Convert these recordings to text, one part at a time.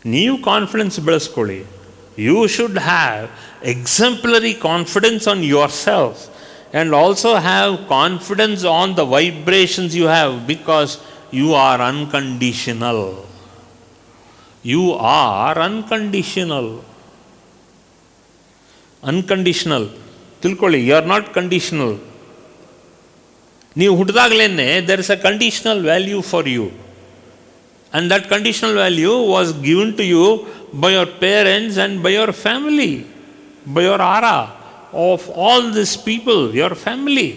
ನೀವು ಕಾನ್ಫಿಡೆನ್ಸ್ ಬೆಳೆಸ್ಕೊಳ್ಳಿ. You should have exemplary confidence on yourself and also have confidence on the vibrations you have, because you are unconditional. You are unconditional. Unconditional. ತಿಳ್ಕೊಳ್ಳಿ, you are not conditional. ನೀವು ಹುಟ್ಟಿದಾಗಲೇ there is a conditional value for you. And that conditional value was given to you by your parents and by your family, by your aura of all these people, your family.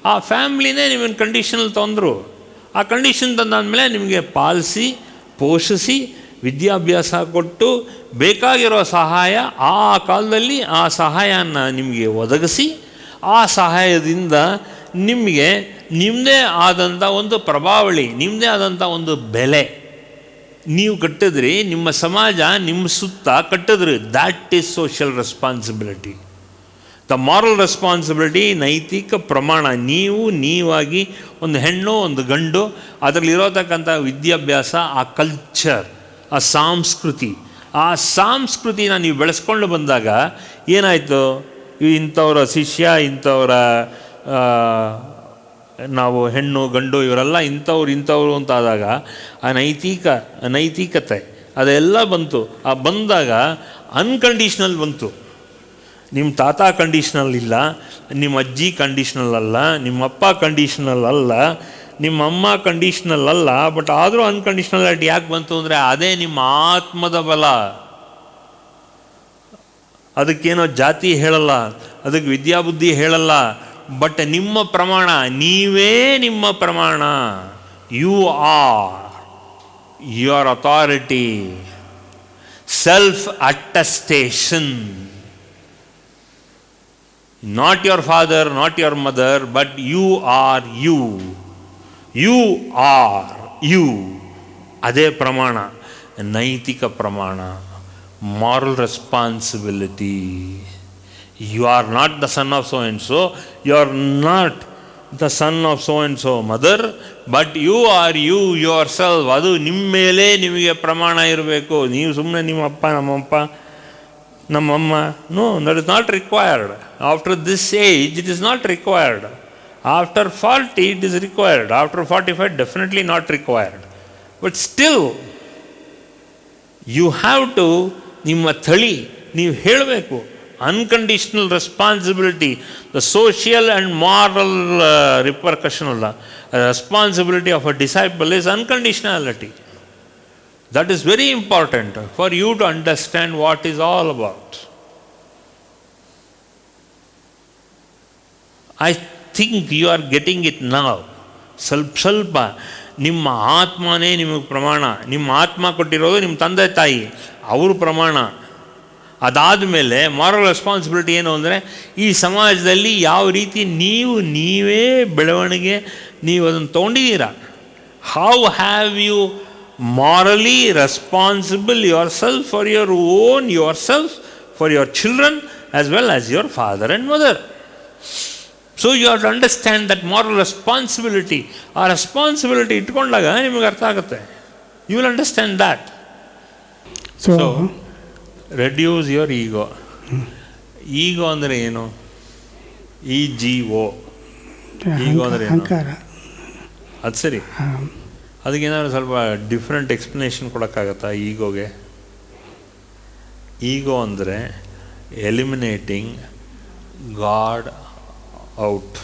ಆ ಫ್ಯಾಮ್ಲಿನೇ ನಿಮ್ಮನ್ನು conditional ತಂದರು. ಆ condition ತಂದಾದಮೇಲೆ ನಿಮಗೆ policy ಪೋಷಿಸಿ ವಿದ್ಯಾಭ್ಯಾಸ ಕೊಟ್ಟು ಬೇಕಾಗಿರೋ ಸಹಾಯ ಆ ಕಾಲದಲ್ಲಿ ಆ ಸಹಾಯನ ನಿಮಗೆ ಒದಗಿಸಿ, ಆ ಸಹಾಯದಿಂದ ನಿಮಗೆ ನಿಮ್ಮದೇ ಆದಂಥ ಒಂದು ಪ್ರಭಾವಳಿ, ನಿಮ್ಮದೇ ಆದಂಥ ಒಂದು ಬೆಲೆ ನೀವು ಕಟ್ಟಿದ್ರಿ, ನಿಮ್ಮ ಸಮಾಜ ನಿಮ್ಮ ಸುತ್ತ ಕಟ್ಟಿದ್ರಿ. That is social responsibility. The moral responsibility, ನೈತಿಕ ಪ್ರಮಾಣ. ನೀವಾಗಿ ಒಂದು ಹೆಣ್ಣು ಒಂದು ಗಂಡು, ಅದರಲ್ಲಿರೋತಕ್ಕಂಥ ವಿದ್ಯಾಭ್ಯಾಸ, ಆ ಕಲ್ಚರ್, ಆ ಸಂಸ್ಕೃತಿನ ನೀವು ಬೆಳೆಸ್ಕೊಂಡು ಬಂದಾಗ ಏನಾಯಿತು, ಇಂಥವರ ಶಿಷ್ಯ, ಇಂಥವರ ನಾವು ಹೆಣ್ಣು ಗಂಡು ಇವರೆಲ್ಲ ಇಂಥವ್ರು ಅಂತಾದಾಗ ಆ ನೈತಿಕತೆ ಅದೆಲ್ಲ ಬಂತು. ಆ ಬಂದಾಗ ಅನ್ಕಂಡೀಷ್ನಲ್ ಬಂತು. ನಿಮ್ಮ ತಾತ ಕಂಡೀಷ್ನಲ್ ಇಲ್ಲ, ನಿಮ್ಮ ಅಜ್ಜಿ ಕಂಡೀಷ್ನಲ್ ಅಲ್ಲ, ನಿಮ್ಮಪ್ಪ ಕಂಡೀಷ್ನಲ್ ಅಲ್ಲ, ನಿಮ್ಮ ಅಮ್ಮ ಕಂಡೀಷ್ನಲ್ ಅಲ್ಲ. ಬಟ್ ಆದರೂ ಅನ್ಕಂಡೀಷ್ನಲಾಲಿಟಿ ಯಾಕೆ ಬಂತು ಅಂದರೆ ಅದೇ ನಿಮ್ಮ ಆತ್ಮದ ಬಲ. ಅದಕ್ಕೇನೋ ಜಾತಿ ಹೇಳಲ್ಲ, ಅದಕ್ಕೆ ವಿದ್ಯಾಬುದ್ಧಿ ಹೇಳಲ್ಲ. ಬಟ್ ನಿಮ್ಮ ಪ್ರಮಾಣ, ನೀವೇ ನಿಮ್ಮ ಪ್ರಮಾಣ. You are your authority. self-attestation. Not your father, not your mother, but you are you. You are you. ಅದೇ ಪ್ರಮಾಣ, ನೈತಿಕ ಪ್ರಮಾಣ, moral responsibility. You are not the son of so and so, you are not the son of so and so mother, but you are you yourself. ಅದು ನಿಮ್ಮ ಮೇಲೆ ನಿಮಗೆ ಪ್ರಮಾಣ ಇರಬೇಕು. ನೀವು ಸುಮ್ಮನೆ ನಿಮ್ಮಪ್ಪ ನಮ್ಮಪ್ಪ ನಮ್ಮಮ್ಮ, no, that is not required. After this age it is not required. After 40 it is required. After 45 definitely not required. But still you have to, ನಿಮ್ಮ ತಳಿ ನೀವು ಹೇಳಬೇಕು. Unconditional responsibility, the social and moral repercussion of the responsibility of a disciple is unconditionality. That is very important for you to understand what is all about. I think you are getting it now. ಸ್ವಲ್ಪ ನಿಮ್ಮ ಆತ್ಮನೇ ನಿಮಗೆ ಪ್ರಮಾಣ. ನಿಮ್ಮ ಆತ್ಮ ಕೊಟ್ಟಿರೋದು ನಿಮ್ಮ ತಂದೆ ತಾಯಿ, ಅವರು ಪ್ರಮಾಣ. ಅದಾದಮೇಲೆ ಮಾರಲ್ ರೆಸ್ಪಾನ್ಸಿಬಿಲಿಟಿ ಏನು ಅಂದರೆ ಈ ಸಮಾಜದಲ್ಲಿ ಯಾವ ರೀತಿ ನೀವೇ ಬೆಳವಣಿಗೆ ನೀವು ಅದನ್ನು ತೊಗೊಂಡಿದ್ದೀರಾ. How have you morally responsible yourself for your own yourself, for your children as well as your father and mother. So you have to understand that moral responsibility. ಆ ರೆಸ್ಪಾನ್ಸಿಬಿಲಿಟಿ ಇಟ್ಕೊಂಡಾಗ ನಿಮಗೆ ಅರ್ಥ ಆಗುತ್ತೆ. You will understand that. So reduce your ego. Ego ಅಂದರೆ ಏನು? EGO. ಈಗೋ ಅಂದರೆ ಅಹಂಕಾರ. ಅದು ಸರಿ, ಅದಕ್ಕೇನಾದ್ರು ಸ್ವಲ್ಪ ಡಿಫ್ರೆಂಟ್ ಎಕ್ಸ್ಪ್ಲನೇಷನ್ ಕೊಡೋಕ್ಕಾಗತ್ತಾ ಈಗೋಗೆ? ಈಗೋ ಅಂದರೆ eliminating God out.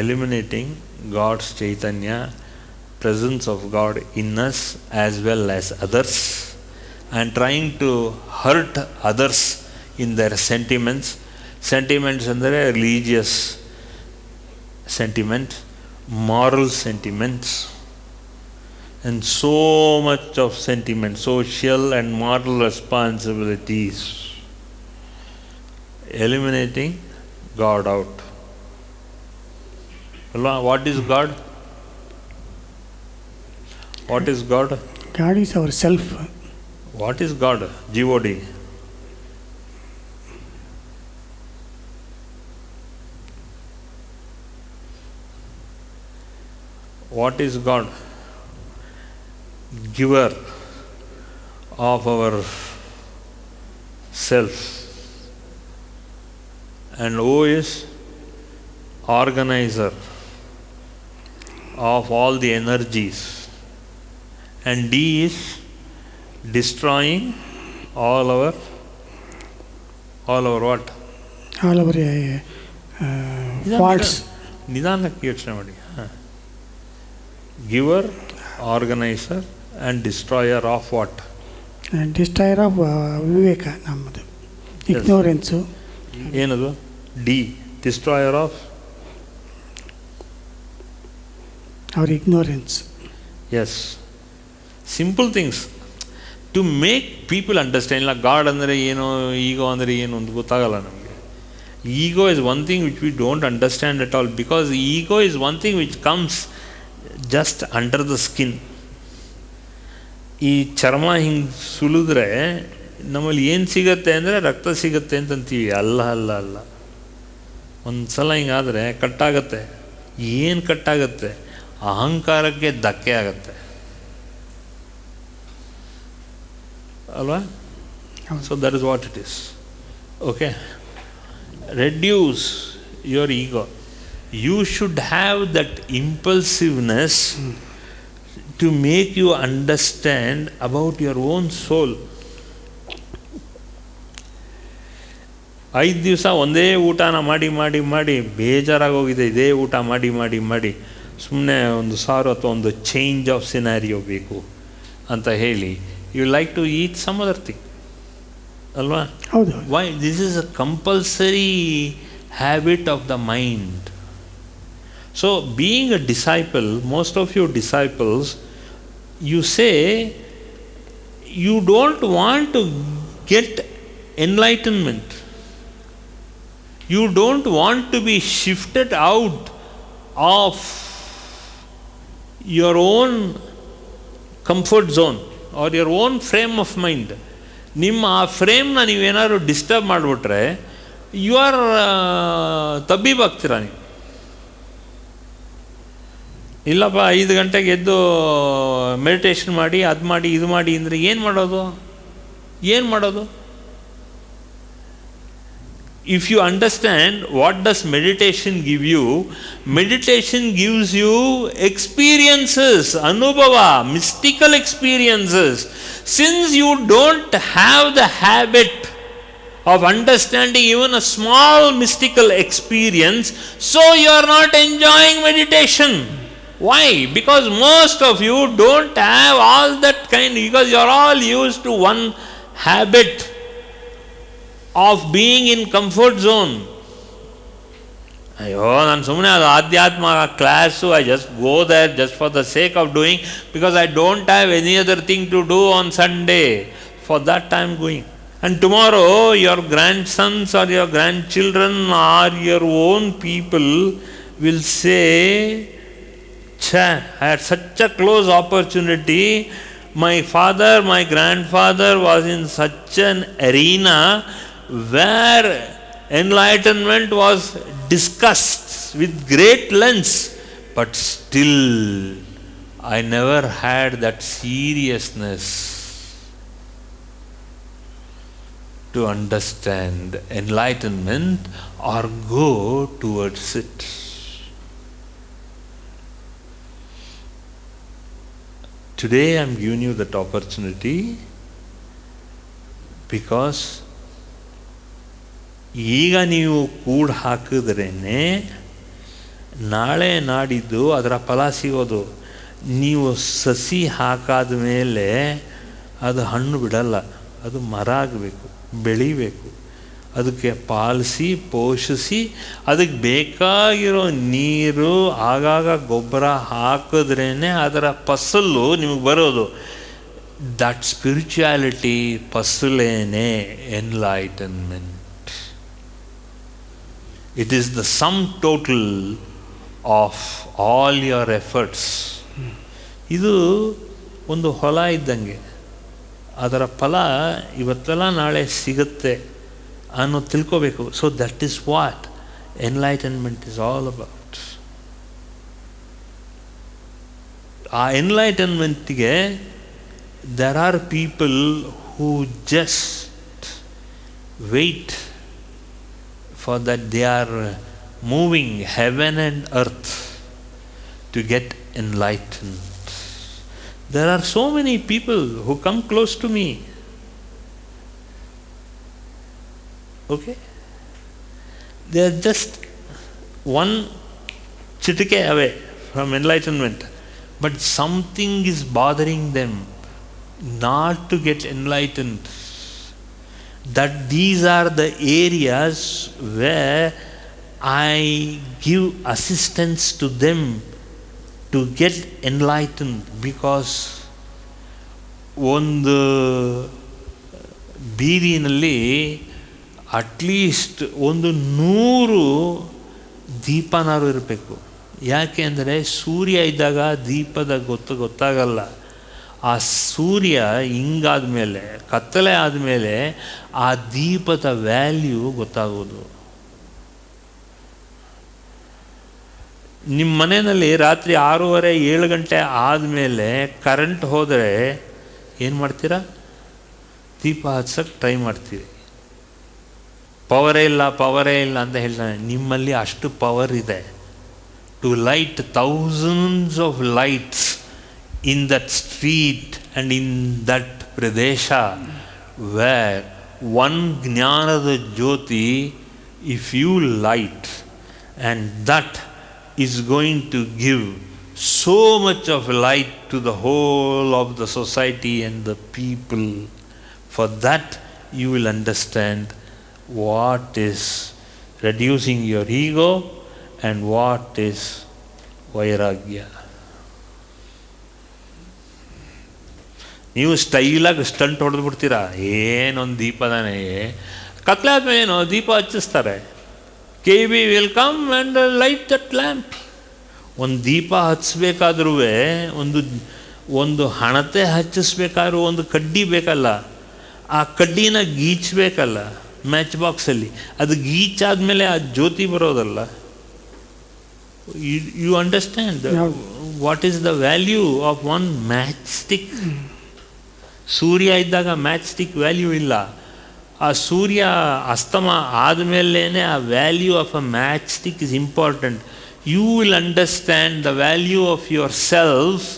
Eliminating God's ಚೈತನ್ಯ, presence of God in us as well as others, and trying to hurt others in their sentiments. Sentiments ಅಂದರೆ religious sentiment, moral sentiments, and so much of sentiment, social and moral responsibilities. Eliminating God out. What is God? What is God? God is our self. What is God? God. What is God? giver of our self, and O is organizer of all the energies, and D is destroying all our what? All our faults. ನಿಧಾನಕ್ಕೆ ಯೋಚನೆ ಮಾಡಿ. Giver, organiser and destroyer of what? Destroyer of ವಿವೇಕ, ನಮ್ಮದು ignorance. ಏನದು? ಡಿ, destroyer of our ignorance. Yes. Simple things. To make people understand, like God ಅಂದರೆ ಏನು, ಈಗೋ ಅಂದರೆ ಏನು ಅಂತ ಗೊತ್ತಾಗಲ್ಲ ನಮಗೆ. Ego is one thing which we don't understand at all, because ego is one thing which comes just under the skin. ಈ ಚರ್ಮ ಹಿಂಗೆ ಸುಲಿದ್ರೆ ನಮ್ಮಲ್ಲಿ ಏನು ಸಿಗತ್ತೆ ಅಂದರೆ ರಕ್ತ ಸಿಗತ್ತೆ ಅಂತಂತೀವಿ. ಅಲ್ಲ ಅಲ್ಲ ಅಲ್ಲ, ಒಂದು ಸಲ ಹಿಂಗಾದರೆ ಕಟ್ಟಾಗತ್ತೆ. ಏನು ಕಟ್ಟಾಗತ್ತೆ? ಅಹಂಕಾರಕ್ಕೆ ಧಕ್ಕೆ ಆಗತ್ತೆ ಅಲ್ವಾ? So that is what it is. Okay, reduce your ego. You should have that impulsiveness to make you understand about your own soul. 5 ದಿವಸ ಒಂದೇ ಊಟನ ಮಾಡಿ ಮಾಡಿ ಮಾಡಿ ಬೇಜಾರಾಗೋಗಿದೆ. ಇದೇ ಊಟ ಮಾಡಿ ಮಾಡಿ ಮಾಡಿ ಸುಮ್ಮನೆ ಒಂದು ಸಾರು ಅಥವಾ ಒಂದು ಚೇಂಜ್ ಆಫ್ ಸಿನಾರಿಯೋ ಬೇಕು ಅಂತ ಹೇಳಿ you like to eat some other thing ಅಲ್ವಾ? ಹೌದು. Why this is a compulsory habit of the mind. So being a disciple, most of your disciples, you say you don't want to get enlightenment. You don't want to be shifted out of your own comfort zone or your own frame of mind. ನಿಮ್ಮ ಆ ಫ್ರೇಮ್ನ ನೀವೇನಾದ್ರು disturb ಮಾಡಿಬಿಟ್ರೆ you are ತಬ್ಬಿಬಾಗ್ತೀರ ನೀವು. ಇಲ್ಲಪ್ಪ 5 ಗಂಟೆಗೆ ಎದ್ದು meditation ಮಾಡಿ, ಅದು ಮಾಡಿ, ಇದು ಮಾಡಿ ಅಂದರೆ ಏನು ಮಾಡೋದು? If you understand what does meditation give you, meditation gives you experiences, anubhava, mystical experiences. Since you don't have the habit of understanding even a small mystical experience, so you are not enjoying meditation. Why? Because most of you don't have all that kind, because you are all used to one habit of being in comfort zone. ಅಯ್ಯೋ, ನಾನು ಸುಮ್ಮನೆ ಅದು ಆಧ್ಯಾತ್ಮ class, I just go there just for the sake of doing, because I don't have any other thing to do on Sunday. For that I am going. And tomorrow your grandsons or your grandchildren or your own people will say, "Chha, I had such a close opportunity. My father, my grandfather was in such an arena where enlightenment was discussed with great lengths, but still I never had that seriousness to understand enlightenment or go towards it." Today I am giving you that opportunity because ಈಗ ನೀವು ಕೂಡ ಹಾಕಿದ್ರೇ ನಾಳೆ ನಾಡಿದ್ದು ಅದರ ಫಲ ಸಿಗೋದು. ನೀವು ಸಸಿ ಹಾಕಾದ ಮೇಲೆ ಅದು ಹಣ್ಣು ಬಿಡಲ್ಲ, ಅದು ಮರ ಆಗಬೇಕು, ಬೆಳಿಬೇಕು. ಅದಕ್ಕೆ ಪಾಲಿಸಿ ಪೋಷಿಸಿ ಅದಕ್ಕೆ ಬೇಕಾಗಿರೋ ನೀರು ಆಗಾಗ ಗೊಬ್ಬರ ಹಾಕಿದ್ರೇ ಅದರ ಫಸಲು ನಿಮಗೆ ಬರೋದು. ದಟ್ ಸ್ಪಿರಿಚುಯಾಲಿಟಿ ಫಸಲೇನೆ enlightenment. It is the sum total of all your efforts. ಇದು ಒಂದು ಹೊಲ ಇದ್ದಂಗೆ, ಅದರ ಫಲ ಇವತ್ತೆಲ್ಲ ನಾಳೆ ಸಿಗುತ್ತೆ ಅನ್ನೋ ತಿಳ್ಕೋಬೇಕು. So that is what enlightenment is all about. ಆ ಎನ್ಲೈಟನ್ಮೆಂಟ್ಗೆ there are people who just wait for that. They are moving heaven and earth to get enlightened. There are so many people who come close to me. Okay? They are just one chitike away from enlightenment. But something is bothering them not to get enlightened. That these are the areas where I give assistance to them to get enlightened, because ಒಂದು ಬೀದಿನಲ್ಲಿ at least 100 ದೀಪನಾರು ಇರಬೇಕು. ಯಾಕೆ ಅಂದರೆ ಸೂರ್ಯ ಇದ್ದಾಗ ದೀಪದ ಗೊತ್ತಾಗಲ್ಲ. ಆ ಸೂರ್ಯ ಹಿಂಗಾದ ಮೇಲೆ, ಕತ್ತಲೆ ಆದಮೇಲೆ ಆ ದೀಪದ ವ್ಯಾಲ್ಯೂ ಗೊತ್ತಾಗೋದು. ನಿಮ್ಮ ಮನೆಯಲ್ಲಿ ರಾತ್ರಿ 6:30 7 ಆದಮೇಲೆ ಕರೆಂಟ್ ಹೋದರೆ ಏನು ಮಾಡ್ತೀರಾ? ದೀಪ ಹಚ್ಚಕ್ಕೆ ಟ್ರೈ ಮಾಡ್ತೀರಿ. ಪವರೇ ಇಲ್ಲ ಅಂತ ಹೇಳ್ತಾನೆ. ನಿಮ್ಮಲ್ಲಿ ಅಷ್ಟು ಪವರ್ ಇದೆ to light thousands of lights in that street and in that pradesha where one jnanada jyoti, if you light, and that is going to give so much of light to the whole of the society and the people. For that you will understand what is reducing your ego and what is vairagya. ನೀವು ಸ್ಟೈಲಾಗಿ stunt ಹೊಡೆದು ಬಿಡ್ತೀರಾ. ಏನೊಂದು ದೀಪದಾನೆ, ಕತ್ಲೆ ಆದ್ಮೇಲೆ ಏನೋ ದೀಪ ಹಚ್ಚಿಸ್ತಾರೆ. KB will come and light that lamp. ಒಂದು ದೀಪ ಹಚ್ಚಬೇಕಾದ್ರೂ ಒಂದು ಹಣತೆ ಹಚ್ಚಿಸ್ಬೇಕಾದ್ರೂ ಒಂದು ಕಡ್ಡಿ ಬೇಕಲ್ಲ. ಆ ಕಡ್ಡಿನ ಗೀಚಬೇಕಲ್ಲ ಮ್ಯಾಚ್ ಬಾಕ್ಸಲ್ಲಿ. ಅದು ಗೀಚಾದ್ಮೇಲೆ ಆ ಜ್ಯೋತಿ ಬರೋದಲ್ಲ. You understand what is the value of one match stick? ಸೂರ್ಯ ಇದ್ದಾಗ ಮ್ಯಾಚ್ ಸ್ಟಿಕ್ ವ್ಯಾಲ್ಯೂ ಇಲ್ಲ. ಆ ಸೂರ್ಯ ಅಸ್ತಮ ಆದಮೇಲೆ ಆ value of a matchstick is important. You will understand the value of yourself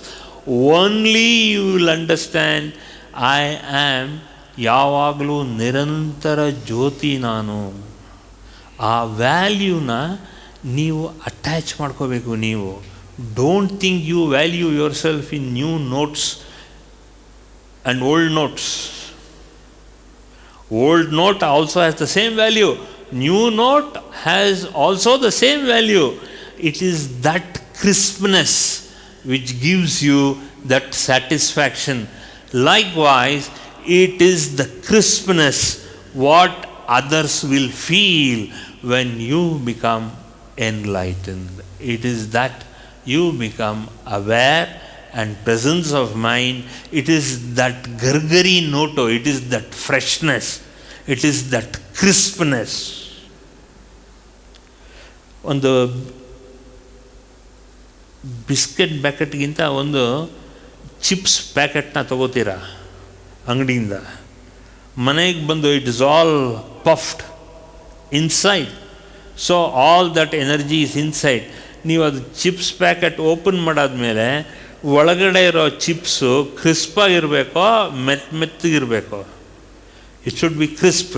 only you will understand I am ಯಾವಾಗಲೂ ನಿರಂತರ ಜ್ಯೋತಿ ನಾನು. ಆ ವ್ಯಾಲ್ಯೂನ ನೀವು ಅಟ್ಯಾಚ್ ಮಾಡ್ಕೋಬೇಕು. ನೀವು don't think you value yourself in new notes and old notes. Old note also has the same value. New note has also the same value. It is that crispness which gives you that satisfaction. Likewise, it is the crispness what others will feel when you become enlightened. It is that you become aware and presence of mind. It is that gargari noto, it is that freshness, it is that crispness. ಒಂದು biscuit ಪ್ಯಾಕೆಟ್ಗಿಂತ ಒಂದು chips ಪ್ಯಾಕೆಟ್ನ ತಗೋತೀರಾ ಅಂಗಡಿಯಿಂದ. ಮನೆಗೆ ಬಂದು it is all puffed inside. So all that energy is inside. ನೀವು ಅದು ಚಿಪ್ಸ್ ಪ್ಯಾಕೆಟ್ ಓಪನ್ ಮಾಡಾದ್ಮೇಲೆ ಒಳಗಡೆ ಇರೋ ಚಿಪ್ಸು ಕ್ರಿಸ್ಪಾಗಿರಬೇಕೋ ಮೆತ್ತಗಿರಬೇಕೋ? It should be crisp.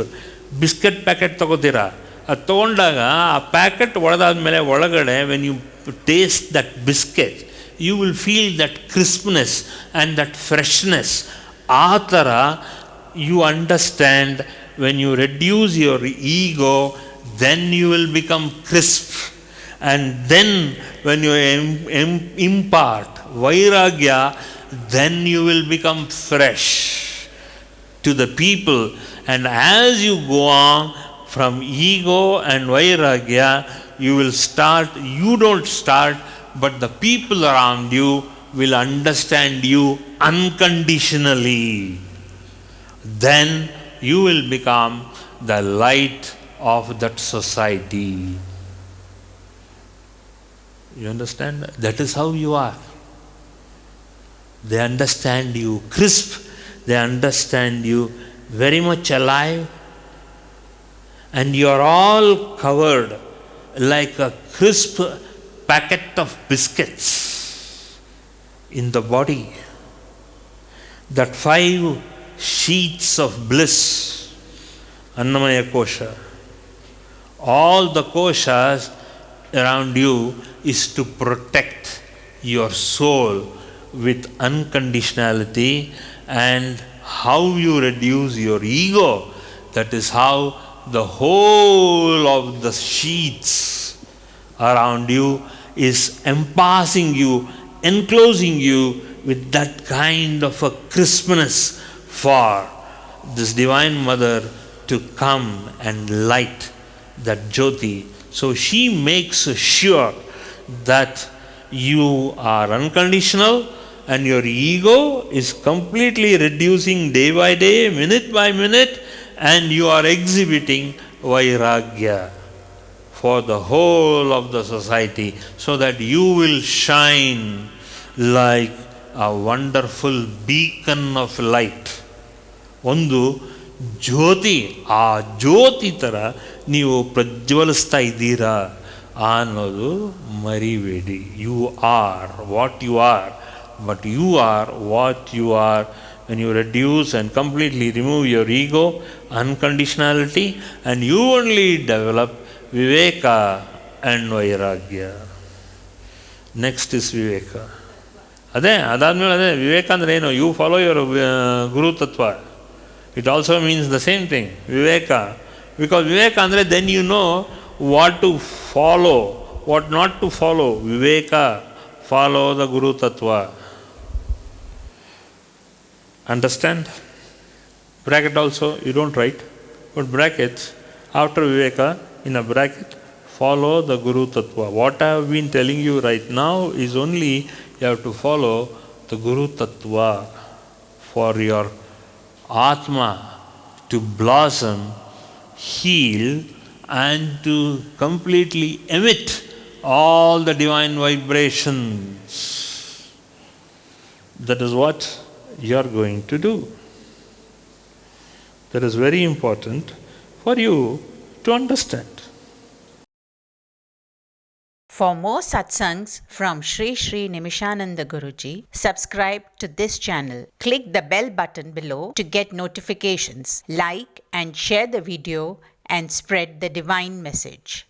Biscuit packet ತೊಗೋತೀರಾ, ಅದು ತೊಗೊಂಡಾಗ ಆ ಪ್ಯಾಕೆಟ್ ಒಡೆದಾದ್ಮೇಲೆ ಒಳಗಡೆ when you taste that biscuit you will feel that crispness and that freshness. ಆ ಥರ you understand when you reduce your ego, then you will become crisp. And then when you impart vairagya, then you will become fresh to the people. And as you go on from ego and vairagya, you will start, you don't start, but the people around you will understand you unconditionally. Then you will become the light of that society. You understand? That is how you are. They understand you crisp. They understand you very much alive. And you are all covered like a crisp packet of biscuits in the body. That 5 sheets of bliss, Annamaya Kosha, all the koshas around you is to protect your soul with unconditionality. And how you reduce your ego, that is how the whole of the sheets around you is empassing you, enclosing you with that kind of a crispness for this Divine Mother to come and light that Jyoti. So she makes sure that you are unconditional and your ego is completely reducing day by day, minute by minute, and you are exhibiting Vairagya for the whole of the society, so that you will shine like a wonderful beacon of light. ಒಂದು ಜ್ಯೋತಿ, ಆ ಜ್ಯೋತಿ ಥರ ನೀವು ಪ್ರಜ್ವಲಿಸ್ತಾ ಇದ್ದೀರಾ ಅನ್ನೋದು ಮರಿಬೇಡಿ. You are what you are, but you are what you are when you reduce and completely remove your ego, unconditionality, and you only develop viveka and vairagya. Next is viveka. ಅದಾದಮೇಲೆ ವಿವೇಕ ಅಂದರೆ ಏನು? ಯು ಫಾಲೋ ಯುವರ್ ಗುರು ತತ್ವ. It also means the same thing, viveka. Because viveka ಅಂದರೆ then you know what to follow, what not to follow. Viveka, follow the Guru Tattva. Understand? Bracket also, you don't write, but brackets, after viveka, in a bracket, follow the Guru Tattva. What I have been telling you right now is only you have to follow the Guru Tattva for your Atma to blossom, heal, and to completely emit all the divine vibrations. That is what you are going to do. That is very important for you to understand. For more satsangs from Shri Nimishananda Guruji, subscribe to this channel. Click the bell button below to get notifications. Like and share the video and spread the divine message.